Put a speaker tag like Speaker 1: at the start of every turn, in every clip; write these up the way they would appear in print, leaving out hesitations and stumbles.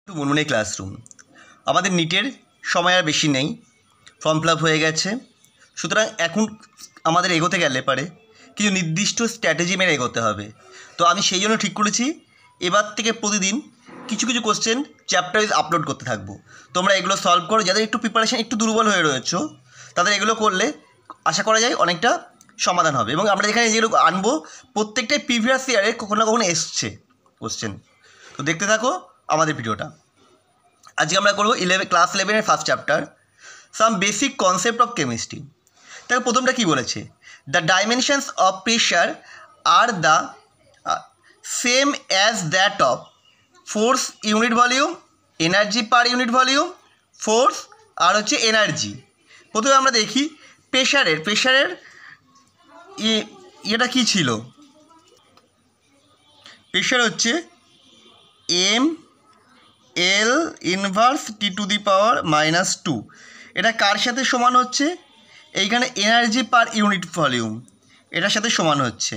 Speaker 1: Munmuni classroom. আমাদের নিটের সময় আর বেশি নেই, ফর্ম ফিল আপ হয়ে গেছে। সুতরাং এখন আমাদের এগোতে গেলে পারে কিছু নির্দিষ্ট স্ট্র্যাটেজি মেনে এগোতে হবে। তো আমি সেই জন্য ঠিক করেছি এবার থেকে প্রতিদিন কিছু কিছু কোশ্চেন চ্যাপ্টার ওয়াইজ আপলোড করতে থাকবো। তোমরা এগুলো সলভ করো। যাদের একটু প্রিপারেশান একটু দুর্বল হয়ে রয়েছো তাদের এগুলো করলে আশা করা যায় অনেকটা সমাধান হবে। এবং আমরা যেখানে যেগুলো আনবো প্রত্যেকটাই প্রিভিয়াস ইয়ারে কখনো না কখনো এসছে কোশ্চেন। তো দেখতে থাকো আমাদের ভিডিওটা। আজকে আমরা করবো ক্লাস 11-এর first chapter, some basic concept of chemistry. তাকে প্রথমটা কী বলেছে? দ্য ডাইমেনশনস অফ প্রেশার আর the same as that of force unit volume, energy per unit volume, force আর হচ্ছে এনার্জি। প্রথমে আমরা দেখি প্রেশারের এটা কী ছিল? প্রেশার হচ্ছে M L inverse T to the power -2। এটা কার সাথে সমান হচ্ছে? এইখানে এনার্জি পার ইউনিট ভলিউম এটার সাথে সমান হচ্ছে,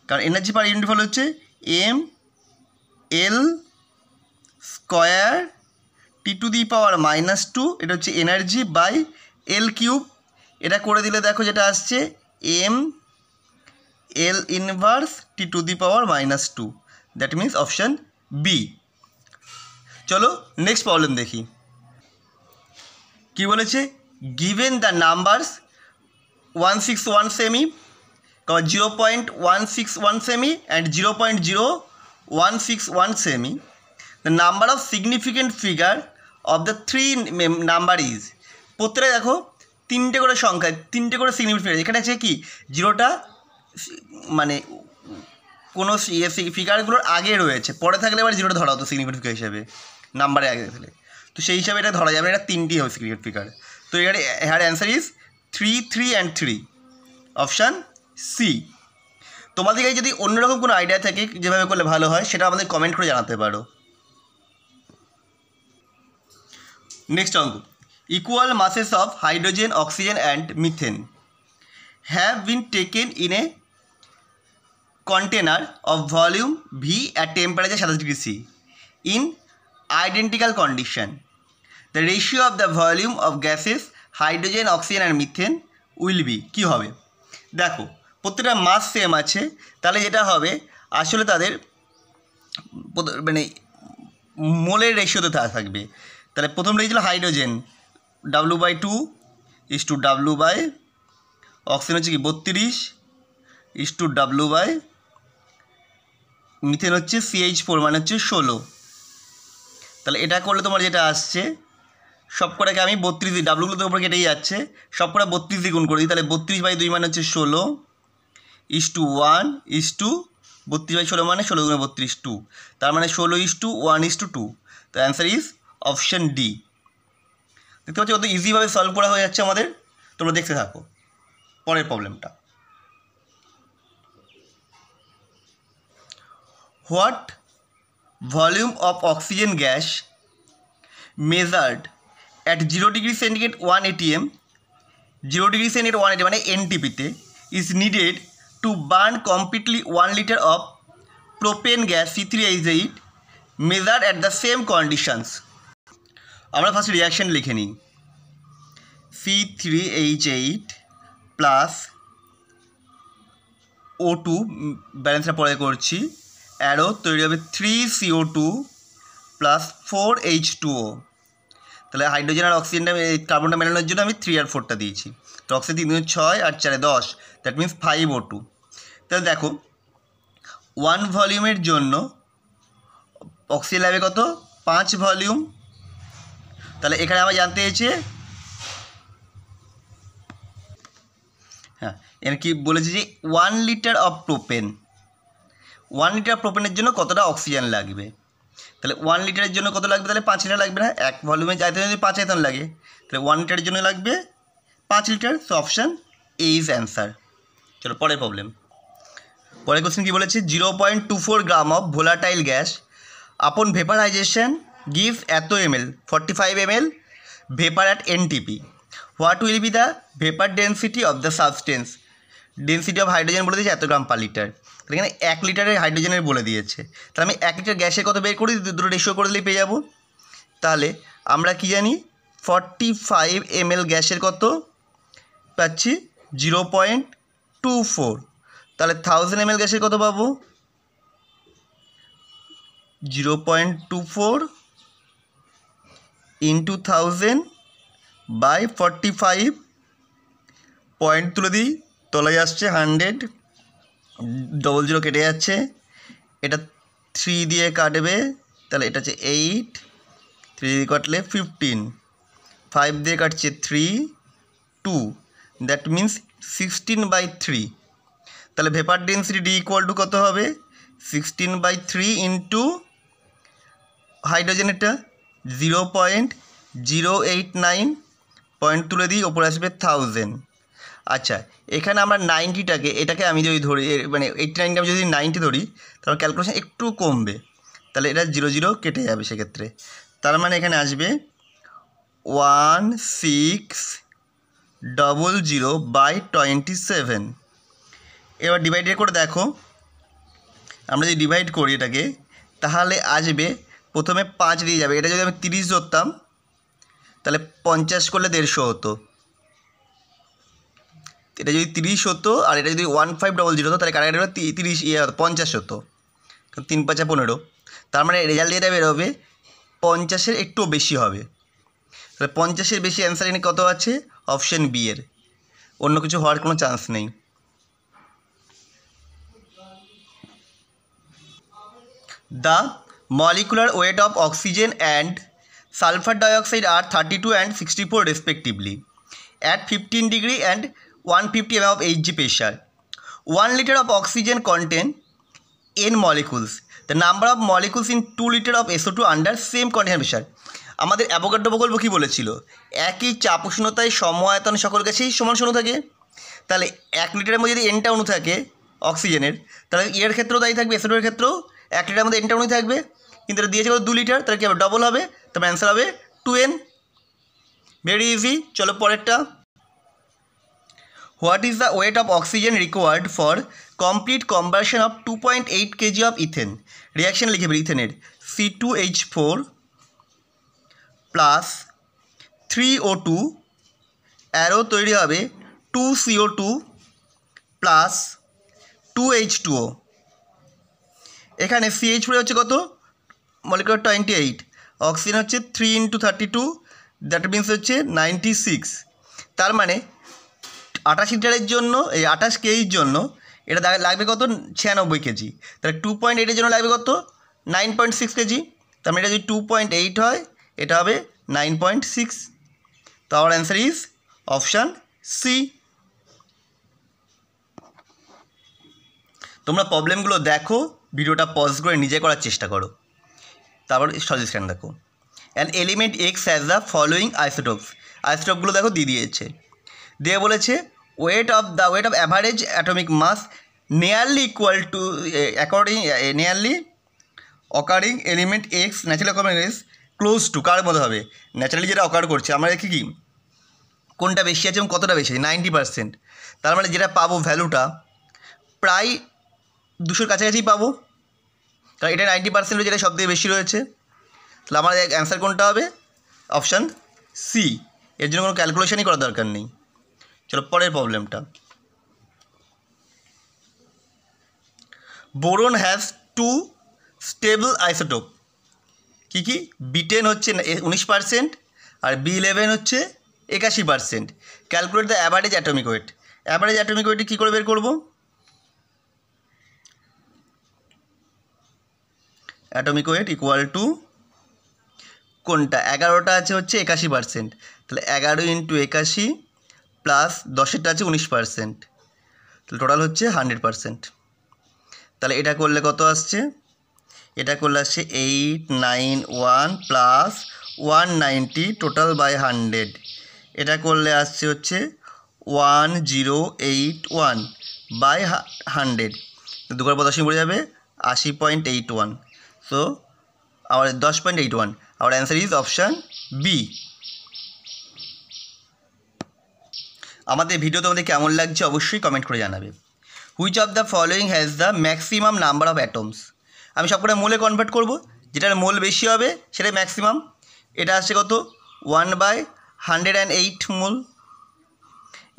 Speaker 1: কারণ এনার্জি পার ইউনিট ভলিউম হচ্ছে M L square T to the power -2। এটা হচ্ছে এনার্জি বাই এল কিউব। এটা করে দিলে দেখো যেটা আসছে M L inverse T to the power -2। That means option B. চলো নেক্সট প্রবলেম দেখি কি বলেছে। গিভেন দ্য নাম্বারস 161 সেমি, 0.161 সেমি অ্যান্ড 0.0161 সেমি, the number of significant figure of the three number is. প্রত্যেকটা দেখো তিনটে করে সংখ্যা, তিনটে করে সিগনিফিকেন্ট ফিগার। এখানে আছে কি জিরোটা মানে কোনো ফিগারগুলোর আগে রয়েছে, পরে থাকলে এবার জিরোটা ধরা হতো সিগনিফিকেন্ট ফিগার হিসেবে, নাম্বারে আগে থাকলে। তো সেই হিসাবে এটা ধরা যাবে, এটা তিনটি হবে সিগনিফিকেন্ট ফিগার। তো এখানে here answer is 3, 3 and 3, option C. তোমাদের কাছে যদি অন্যরকম কোনো আইডিয়া থাকে যেভাবে করলে ভালো হয় সেটা আমাদের কমেন্ট করে জানাতে পারো। নেক্সট অঙ্ক, equal মাসেস of hydrogen, oxygen and methane have been taken in a container of volume V at temperature 27 degrees C in identical condition. The ratio of the volume of gases hydrogen, oxygen and methane will be কী হবে? দেখো প্রত্যেকটা মাস same আছে, তাহলে যেটা হবে আসলে তাদের মানে মোলের রেশিওতে থাকবে। তাহলে প্রথম রেখেছিল hydrogen W/2 is to W by, oxygen হচ্ছে কি 32 is to W বাই, মিথেন হচ্ছে CH4 মানে হচ্ছে 16। তাহলে এটা করলে তোমার যেটা আসছে সব কটাকে আমি 32 দিই, ডাব্লুগুলো তো উপরে কেটেই যাচ্ছে, সব কটা 32 দিয়ে গুণ করে দিই। তাহলে 32/2 মানে হচ্ছে 16 is to 1 is to 32/16 মানে 16 × 32 2, তার মানে 16 is to 1 is to 2। তো অ্যান্সার ইজ অপশান ডি। দেখতে পাচ্ছি কত ইজিভাবে সলভ করা হয়ে যাচ্ছে আমাদের। তোমরা দেখতে থাকো পরের প্রবলেমটা। What volume of oxygen gas measured at 0 degree centigrade 1 atm, 0 degree centigrade 1 atm মানে NTP-তে is needed to burn completely 1 liter of propane gas C3H8 measured at the same conditions? আমরা ফার্স্ট রিয়াকশন লিখে নিই। C3H8 প্লাস O2, ব্যালেন্সটা পরে করছি, arrow তৈরি হবে 3CO2 plus 4H2O। তাহলে হাইড্রোজেন আর অক্সিজেনটা কার্বনটা মেলানোর জন্য আমি 3 আর 4টা দিয়েছি। তো oxygen 3 6 R 4 10, that means 5O2। তাহলে দেখো 1 ভলিউমের জন্য অক্সিজেন লাগবে কত? 5 ভলিউম। তাহলে এখানে আমার জানতে হয়েছে, হ্যাঁ এখানে কি বলেছে যে 1 লিটার অফ প্রোপেন, 1 লিটার প্রোপেনের জন্য কতটা অক্সিজেন লাগবে। তাহলে 1 লিটারের জন্য কত লাগবে? তাহলে 5 লিটার লাগবে না, এক ভলিউমে যাইতে যদি 5 আয়তন লাগে, তাহলে 1 লিটারের জন্য লাগবে 5 litre. So option A is answer. চলো পরের প্রবলেম। পরের কোশ্চেন কী বলেছে? 0.24 গ্রাম অফ ভোলাটাইল গ্যাস আপন ভেপারাইজেশন gives এত ml 45 ml vapor at NTP. What will be the vapor density of the substance density of hydrogen বলে দিয়েছে এত গ্রাম per litre. তাহলে এখানে 1 লিটারের হাইড্রোজেনের বলে দিয়েছে, তাহলে আমি 1 লিটার গ্যাসের কত বের করি, দুটো রেশিও করে দিলেই পেয়ে যাবো। তাহলে আমরা কি জানি 45 ml গ্যাসের কত পাচ্ছি 0.24, তাহলে 1000 ml গ্যাসের কত পাবো 0.24 ইন্টু 1000 বাই 45, পয়েন্ট তুলে দিই, তলায় আসছে 100, 00 কেটে যাচ্ছে, এটা 3 দিয়ে কাটবে, তাহলে এটা হচ্ছে 8, 3 দিয়ে কাটলে 15, 5 দিয়ে কাটছে 3, 2, দ্যাট মিন্স 16/3। তাহলে vapour density D equal to কত হবে 16/3 ইন্টু হাইড্রোজেনেরটা 0.089, পয়েন্ট তুলে দিই, ওপরে আসবে 1000। আচ্ছা, এখানে আমরা 90টাকে, এটাকে আমি যদি ধরি, মানে 89কে আমি যদি 90 ধরি, তাহলে ক্যালকুলেশন একটু কমবে, তাহলে এটা 00 কেটে যাবে সেক্ষেত্রে। তার মানে এখানে আসবে 1600/27। এবার ডিভাইড করে দেখো, আমরা যদি ডিভাইড করি এটাকে, তাহলে আসবে প্রথমে 5 দিয়ে যাবে, এটা যদি আমি 30 ধরতাম তাহলে 50 করলে 150 হতো, এটা যদি 30 হতো, আর এটা যদি 1500 হতো তাহলে কাটাকাটি 30 50 হতো, 3 5 15। তার মানে রেজাল্ট যেটা বেরোবে 50-এর একটু বেশি হবে, তাহলে 50-এর বেশি অ্যান্সার এখানে কত আছে অপশন বি এর, অন্য কিছু হওয়ার কোনো চান্স নেই। The molecular weight of oxygen and sulfur dioxide are 32 and 64 respectively at 15 degree and 150 mm of Hg pressure. 1 liter of oxygen contain n molecules. The number of molecules in 2 liter of SO2 under same condition pressure. আমাদের Avogadro প্রকল্প কী বলেছিল, একই চাপ উষ্ণতায় সমআয়তন সকল গ্যাসেই সমান শূন্য থাকে। তাহলে 1 লিটারের মধ্যে যদি এনটা অণু থাকে অক্সিজেনের, তাহলে এর ক্ষেত্রেও তাই থাকবে, SO2 এর ক্ষেত্রেও 1 লিটারের মধ্যে এনটা অণু থাকবে, কিন্তু এটা দিয়েছে 2 লিটার, তাহলে কী হবে ডবল হবে, তবে অ্যান্সার হবে 2n। Very easy. চলো পরেরটা। What is the weight of oxygen required for complete combustion of 2.8 kg of ethane? Reaction লিখে ফেলি, ইথেনের C2H4 প্লাস 3O2 অ্যারো তৈরি হবে 2CO2 প্লাস 2H2O। এখানে CH4 হচ্ছে কত মলিকুলার 28, অক্সিজেন হচ্ছে 3 × 32, দ্যাট মিন্স হচ্ছে 96। তার মানে 28 লিটারের জন্য, এই 28 কেজির জন্য এটা লাগবে কত 96 কেজি, তাহলে 2.8-এর জন্য লাগবে কত 9.6 কেজি। তার মানে এটা যদি 2.8 হয়, এটা হবে 9.6। তো our answer is option C. তোমরা প্রবলেমগুলো দেখো, ভিডিওটা পজ করে নিজে করার চেষ্টা করো, তারপর সাজেশন দেখো। An element X has the following isotopes. আইসোটোপগুলো দেখো দিয়েছে, দিয়ে বলেছে weight of average atomic mass nearly equal to nearly occurring element X natural occurring is close to, কার মতো হবে ন্যাচারালি যেটা অকার করছে, আমরা দেখি কি কোনটা বেশি আছে এবং কতটা বেশি আছে 90%। তার মানে যেটা পাবো ভ্যালুটা প্রায় 200-র কাছাকাছি পাবো, কারণ এটা 90% যেটা সবথেকে বেশি রয়েছে। তাহলে আমার অ্যান্সার কোনটা হবে অপশান সি, এর জন্য কোনো ক্যালকুলেশনই করার দরকার নেই। চলো পরের প্রবলেমটা। বোরন হ্যাজ 2 স্টেবল আইসোটোপ, কী কী B10 হচ্ছে 19% আর B11 হচ্ছে 81%। Calculate the average atomic weight. Average atomic weight কী করে বের করবো, অ্যাটমিক ওয়েট ইকুয়াল টু কোনটা 11টা আছে হচ্ছে 81%, তাহলে 11 × 81 প্লাস 10-এরটা আছে 19%, তাহলে টোটাল হচ্ছে 100%। তাহলে এটা করলে কত আসছে, এটা করলে আসছে 891 প্লাস 190 টোটাল বাই 100, এটা করলে আসছে হচ্ছে 1081 বাই 100, 2 বার 85 পড়ে যাবে 80.81। So our 10.81, our answer is option B. আমাদের ভিডিও তোমাদের কেমন লাগছে অবশ্যই কমেন্ট করে জানাবে। Which of the following has the maximum number of atoms? আমি সবকটা মোলে কনভার্ট করব, যেটার মোল বেশি হবে সেটাই ম্যাক্সিমাম। এটা আসছে কত? 1/108 মোল।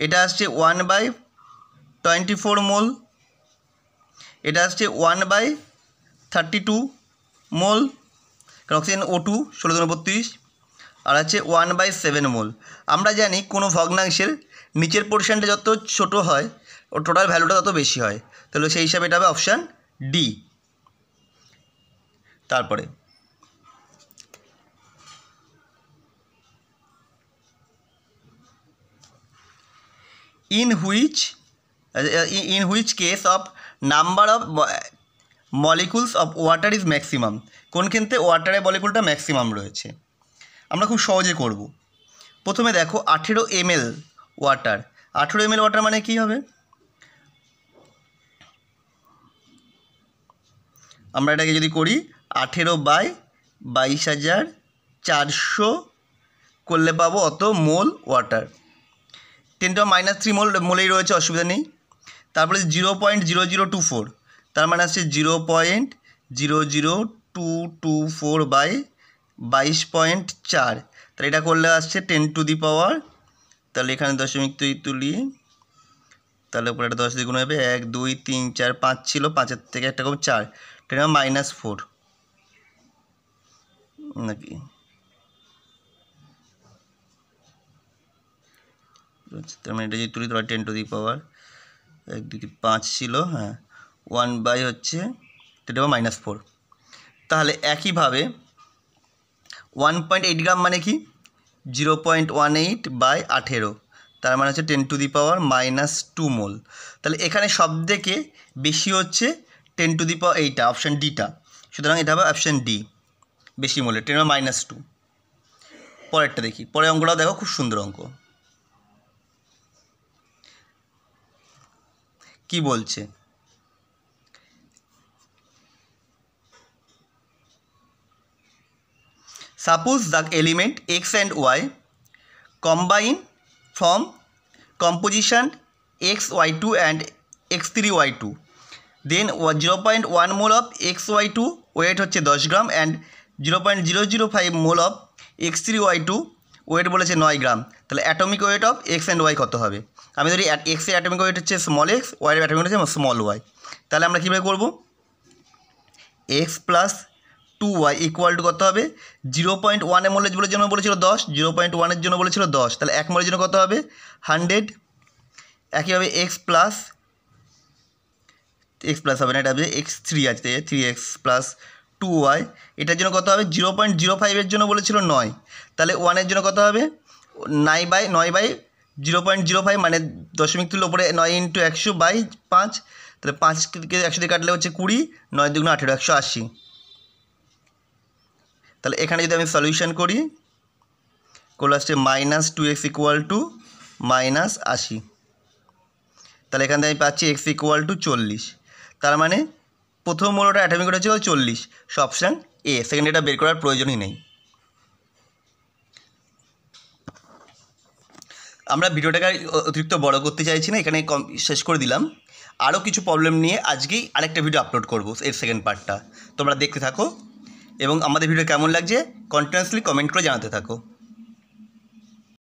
Speaker 1: এটা আসছে 1/24 মোল। এটা আসছে 1/32 মোল, কারণ অক্সিজেন O2 1632, আর আছে 1/7 মোল। আমরা জানি কোনো ভগ্নাংশের নিচের পোর্শনটা যত ছোট হয় ওর টোটাল ভ্যালুটা তত বেশি হয়, তাহলে সেই হিসাবে এটা হবে অপশান ডি। তারপরে in which case of number of molecules of water is maximum? কোন ক্ষেত্রে ওয়াটারের মলিকুলটা ম্যাক্সিমাম রয়েছে? আমরা খুব সহজে করব। প্রথমে দেখো 18 ml ওয়াটার। 18 ml ওয়াটার মানে কী হবে? আমরা এটাকে যদি করি 18/22,400 করলে পাবো অত মোল ওয়াটার। 10⁻³ মোলেই রয়েছে, অসুবিধা নেই। তারপরে 0.0024, তার মানে আসছে 0.00224/22.4, তাহলে এটা করলে আসছে 10⁻, তাহলে এখানে দশমিক তুলি, তাহলে উপরে একটা 10 দিয়ে গুণ হবে, 1 2 3 4 5 ছিল, 5-এর থেকে একটা কম 4, 10⁻⁴ নাকি? তার মানে এটা যদি তুলি তাহলে 10⁻, 1 2 3 5 ছিল, হ্যাঁ, 1 হচ্ছে 10⁻⁴। তাহলে একইভাবে 1.8 গ্রাম মানে কি? 0.18/18, তার মানে হচ্ছে 10⁻⁻² মোল। তাহলে এখানে সব থেকে বেশি হচ্ছে 10⁻, এইটা অপশান ডিটা, সুতরাং এটা হবে অপশান ডি, বেশি মোলের 10⁻²। পরেরটা দেখি, পরের অঙ্কটাও দেখো, খুব সুন্দর অঙ্ক। কি বলছে? Suppose the element x and y combine from composition xy2 and x3y2, then 0.1 mole of xy2 weight হচ্ছে 10 gram and 0.005 mole of x3y2 weight বলেছে 9 গ্রাম। তাহলে atomic weight of x and y কত হবে? আমি ধরি x এর atomic weight হচ্ছে small x, y এর অ্যাটমিক ওয়েট হচ্ছে স্মল y। তাহলে আমরা কীভাবে করব? x + 2y ইকুয়াল টু কত হবে? 0.1 মোলের জন্য বলেছিল 10, 0.1-এর জন্য বলেছিল 10, তাহলে 1 মোলের জন্য কত হবে? 100। একইভাবে x প্লাস হবে না, এটা হবে x3 আছে, 3x + 2y, এটার জন্য কত হবে? 0.05-এর জন্য বলেছিল 9, তাহলে 1-এর জন্য কত হবে? 9/0.05, মানে দশমিক তুলে ওপরে 9 × 100/5, তাহলে 5-কে 100 দিয়ে কাটলে হচ্ছে 20, 9 × 2 = 18, 180। তাহলে এখানে যদি আমি সলিউশন করি, করলে আসছে -2x = -80, তাহলে এখান থেকে আমি পাচ্ছি x = 40। তার মানে প্রথম মোলটা অ্যাটমিক ওয়েট হচ্ছে 40, সো অপশান এ। সেকেন্ড এটা বের করার প্রয়োজনই নেই। আমরা ভিডিওটাকে অতিরিক্ত বড় করতে চাইছি না, এখানে শেষ করে দিলাম। আরও কিছু প্রবলেম নিয়ে আজকেই আরেকটা ভিডিও আপলোড করব, এর সেকেন্ড পার্টটা। তোমরা দেখতে থাকো এবং আমাদের ভিডিও কেমন লাগছে কন্টিনিউয়াসলি কমেন্ট করে জানাতে থাকো।